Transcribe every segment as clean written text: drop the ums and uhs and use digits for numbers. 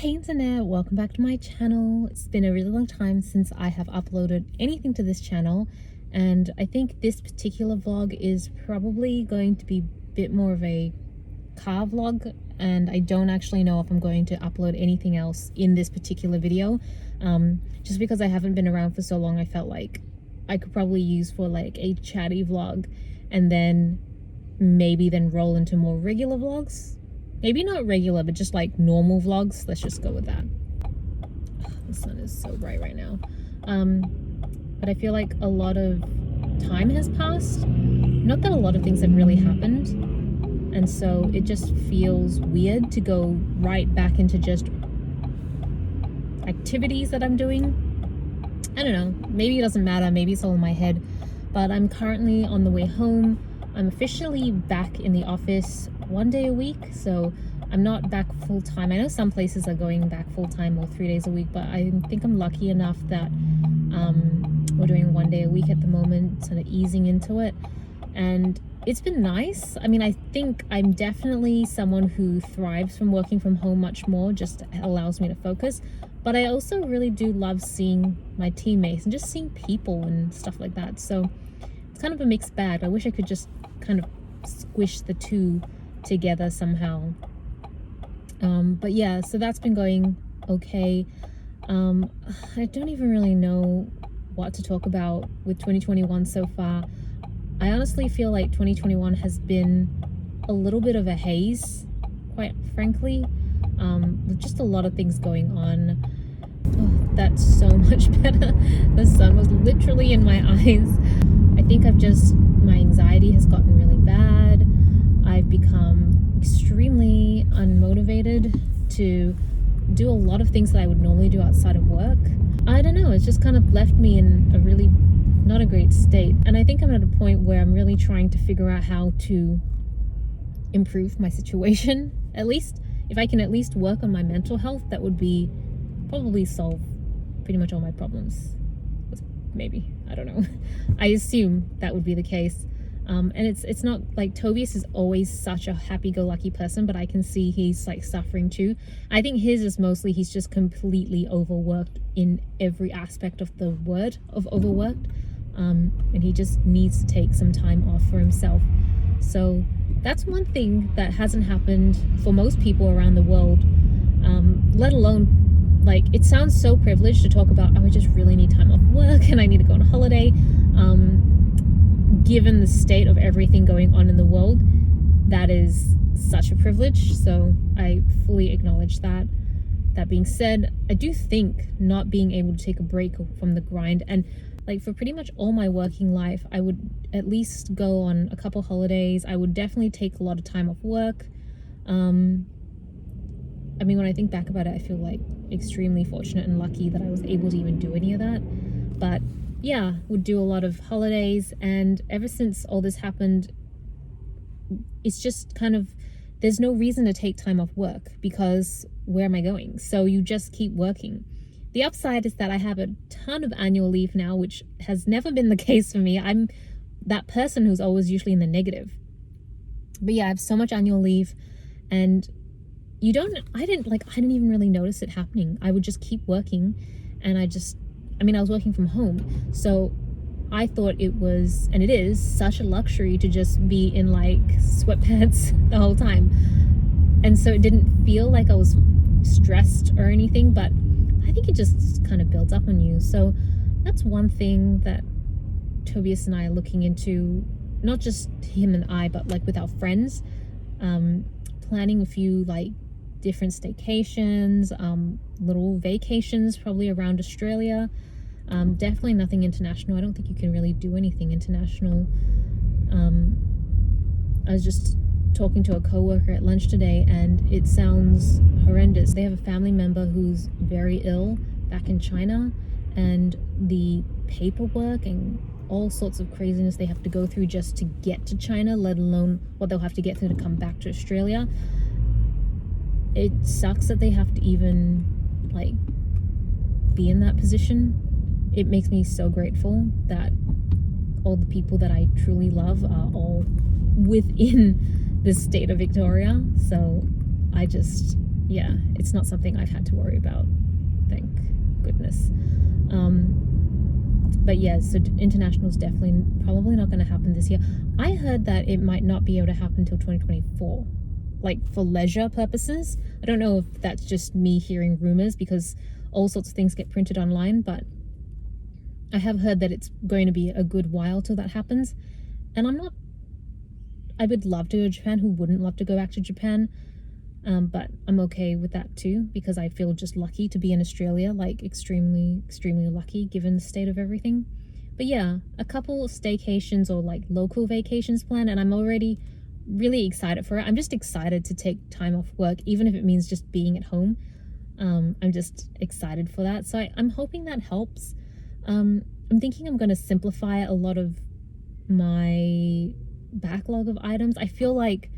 Hey internet, welcome back to my channel. It's been a really long time since I have uploaded anything to this channel, and I think this particular vlog is probably going to be a bit more of a car vlog, and I don't actually know if I'm going to upload anything else in this particular video. Just because I haven't been around for so long, I felt like I could probably use for like a chatty vlog and then maybe then roll into more regular vlogs. Maybe not regular, but just like normal vlogs. Let's just go with that. The sun is so bright right now. But I feel like a lot of time has passed. Not that a lot of things have really happened. And so it just feels weird to go right back into just activities that I'm doing. I don't know. Maybe it doesn't matter. Maybe it's all in my head. But I'm currently on the way home. I'm officially back in the office 1 day a week, so I'm not back full-time. I know some places are going back full-time or 3 days a week, but I think I'm lucky enough that we're doing 1 day a week at the moment, sort of easing into it, and it's been nice. I mean, I think I'm definitely someone who thrives from working from home much more, just allows me to focus, but I also really do love seeing my teammates and just seeing people and stuff like that. So it's kind of a mixed bag. I wish I could just kind of squish the two together somehow. But yeah, so that's been going okay. I don't even really know what to talk about with 2021 so far. I honestly feel like 2021 has been a little bit of a haze, quite frankly, with just a lot of things going on. Oh, that's so much better. The sun was literally in my eyes. I think my anxiety has gotten really bad. I've become extremely unmotivated to do a lot of things that I would normally do outside of work. I don't know, it's just kind of left me in a really not a great state. And I think I'm at a point where I'm really trying to figure out how to improve my situation. At least, if I can at least work on my mental health, that would be probably solve pretty much all my problems. Maybe, I don't know. I assume that would be the case. And it's not like Tobias is always such a happy-go-lucky person, but I can see he's like suffering too. I think his is mostly he's just completely overworked in every aspect of the word of overworked, and he just needs to take some time off for himself. So that's one thing that hasn't happened for most people around the world, let alone, like, it sounds so privileged to talk about, oh, I just really need time off work and I need to go on a holiday. Given the state of everything going on in the world, that is such a privilege. So I fully acknowledge that. That being said, I do think not being able to take a break from the grind, and like for pretty much all my working life, I would at least go on a couple holidays. I would definitely take a lot of time off work. I mean, when I think back about it, I feel like extremely fortunate and lucky that I was able to even do any of that. But yeah, would do a lot of holidays, and ever since all this happened, it's just kind of, there's no reason to take time off work because where am I going? So you just keep working. The upside is that I have a ton of annual leave now, which has never been the case for me. I'm that person who's always usually in the negative. But yeah, I have so much annual leave, and I didn't even really notice it happening. I would just keep working, and I was working from home, so I thought it was, and it is, such a luxury to just be in like sweatpants the whole time. And so it didn't feel like I was stressed or anything, but I think it just kind of builds up on you. So that's one thing that Tobias and I are looking into, not just him and I, but like with our friends, planning a few like different staycations, little vacations probably around Australia. Definitely nothing international. I don't think you can really do anything international. I was just talking to a coworker at lunch today, and it sounds horrendous. They have a family member who's very ill back in China, and the paperwork and all sorts of craziness they have to go through just to get to China, let alone what they'll have to get through to come back to Australia. It sucks that they have to even like be in that position. It makes me so grateful that all the people that I truly love are all within the state of Victoria. So I just, yeah, it's not something I've had to worry about, thank goodness. But yeah, so international is definitely probably not going to happen this year. I heard that it might not be able to happen until 2024, like for leisure purposes. I don't know if that's just me hearing rumors, because all sorts of things get printed online, but I have heard that it's going to be a good while till that happens. And I would love to go to Japan. Who wouldn't love to go back to Japan? But I'm okay with that too, because I feel just lucky to be in Australia, like extremely, extremely lucky given the state of everything. But yeah, a couple staycations or like local vacations planned, and I'm already really excited for it. I'm just excited to take time off work, even if it means just being at home. I'm just excited for that. So I'm hoping that helps. I'm thinking I'm going to simplify a lot of my backlog of items. I feel like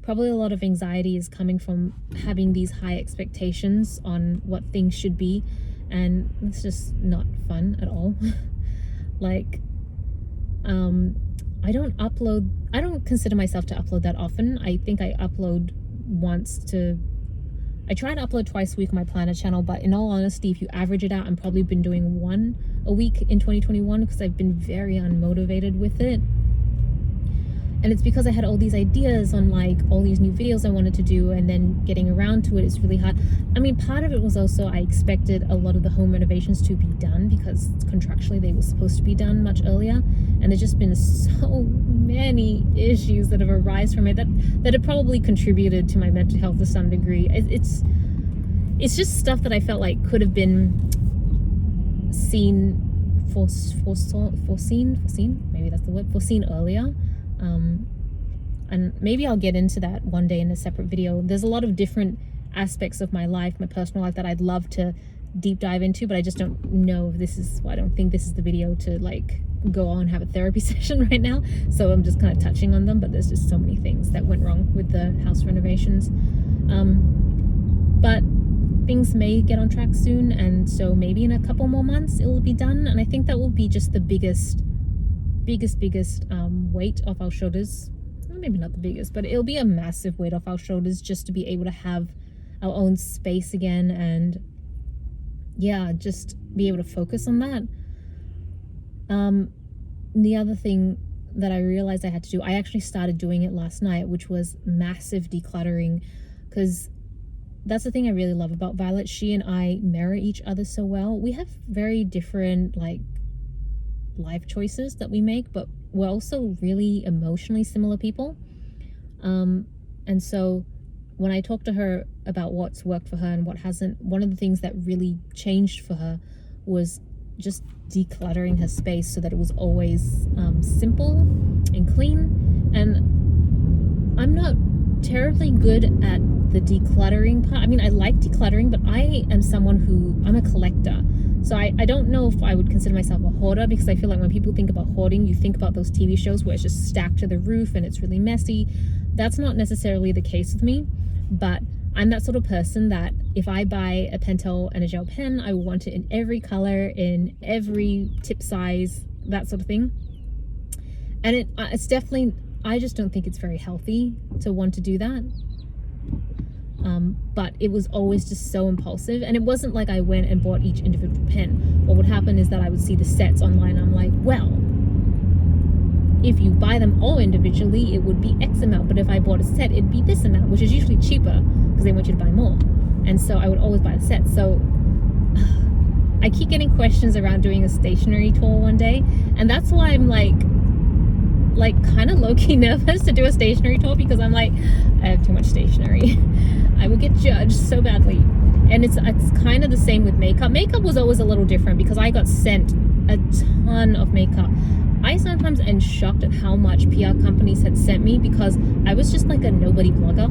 probably a lot of anxiety is coming from having these high expectations on what things should be, and it's just not fun at all. Like, I don't consider myself to upload that often. I think I upload I try to upload twice a week on my planner channel, but in all honesty, if you average it out, I'm probably been doing one a week in 2021, because I've been very unmotivated with it. And it's because I had all these ideas on like all these new videos I wanted to do, and then getting around to it is really hard. I mean, part of it was also I expected a lot of the home renovations to be done, because contractually they were supposed to be done much earlier. And there's just been so many issues that have arisen from it that have probably contributed to my mental health to some degree. It's just stuff that I felt like could have been foreseen earlier. And maybe I'll get into that one day in a separate video. There's a lot of different aspects of my life, my personal life, that I'd love to deep dive into, but I just don't know if I don't think this is the video to like go on and have a therapy session right now. So I'm just kind of touching on them, but there's just so many things that went wrong with the house renovations. But things may get on track soon, and so maybe in a couple more months it will be done. And I think that will be just the biggest weight off our shoulders. Maybe not the biggest, but it'll be a massive weight off our shoulders, just to be able to have our own space again, and yeah, just be able to focus on that. The other thing that I realized I had to do, I actually started doing it last night, which was massive decluttering, because that's the thing I really love about Violet. She and I mirror each other so well. We have very different like life choices that we make, but we're also really emotionally similar people. And so when I talked to her about what's worked for her and what hasn't, one of the things that really changed for her was just decluttering her space so that it was always simple and clean. And I'm not terribly good at the decluttering part. I mean, I like decluttering, but I am someone I'm a collector. So I don't know if I would consider myself a hoarder, because I feel like when people think about hoarding, you think about those TV shows where it's just stacked to the roof and it's really messy. That's not necessarily the case with me, but I'm that sort of person that if I buy a Pentel and a gel pen, I want it in every color, in every tip size, that sort of thing. And it's definitely, I just don't think it's very healthy to want to do that. But it was always just so impulsive, and it wasn't like I went and bought each individual pen. What would happen is that I would see the sets online. I'm like, well, if you buy them all individually, it would be X amount, but if I bought a set, it'd be this amount, which is usually cheaper because they want you to buy more. And so I would always buy the set. So I keep getting questions around doing a stationery tour one day, and that's why I'm like kind of low-key nervous to do a stationery tour, because I'm like, I have too much stationery. I would get judged so badly. And it's kind of the same with makeup. Makeup was always a little different because I got sent a ton of makeup. I sometimes am shocked at how much PR companies had sent me, because I was just like a nobody blogger.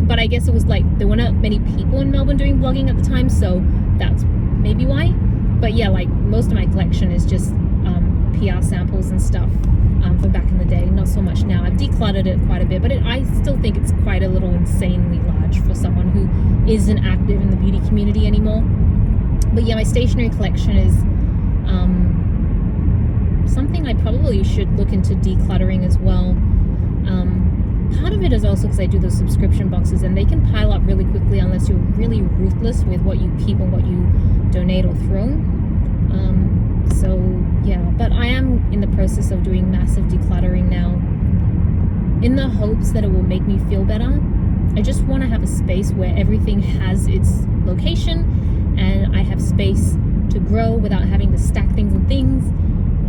But I guess it was like there weren't many people in Melbourne doing blogging at the time, so that's maybe why. But yeah, like most of my collection is just PR samples and stuff from back in the day. Not so much now. I've decluttered it quite a bit, but I still think it's quite a little insanely large for someone who isn't active in the beauty community anymore. But yeah, my stationery collection is something I probably should look into decluttering as well. part of it is also because I do those subscription boxes, and they can pile up really quickly unless you're really ruthless with what you keep and what you donate or throw. So yeah, but I am in the process of doing massive decluttering now, in the hopes that it will make me feel better. I just want to have a space where everything has its location, and I have space to grow without having to stack things and things.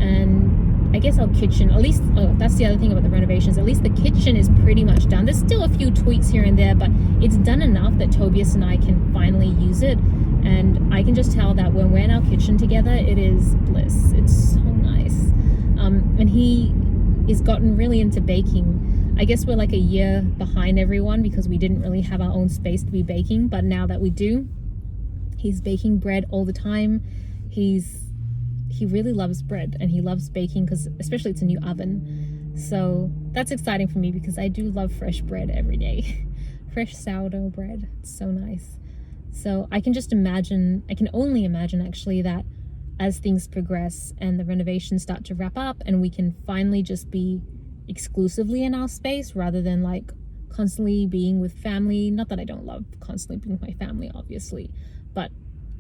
And I guess our kitchen, at least, that's the other thing about the renovations, at least the kitchen is pretty much done. There's still a few tweaks here and there, but it's done enough that Tobias and I can finally use it. And I can just tell that when we're in our kitchen together, it is bliss. It's so nice. And he is gotten really into baking. I guess we're like a year behind everyone because we didn't really have our own space to be baking. But now that we do, he's baking bread all the time. He really loves bread, and he loves baking because especially it's a new oven. So that's exciting for me because I do love fresh bread every day. Fresh sourdough bread. It's so nice. So I can just imagine, I can only imagine actually, that as things progress and the renovations start to wrap up and we can finally just be exclusively in our space rather than like constantly being with family. Not that I don't love constantly being with my family, obviously, but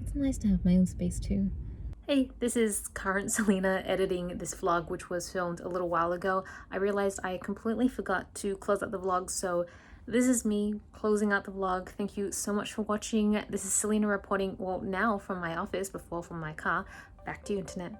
it's nice to have my own space too. Hey, this is current Selena editing this vlog, which was filmed a little while ago. I realized I completely forgot to close out the vlog, so this is me closing out the vlog. Thank you so much for watching. This is Selena reporting, well, now from my office, before from my car. Back to you, internet.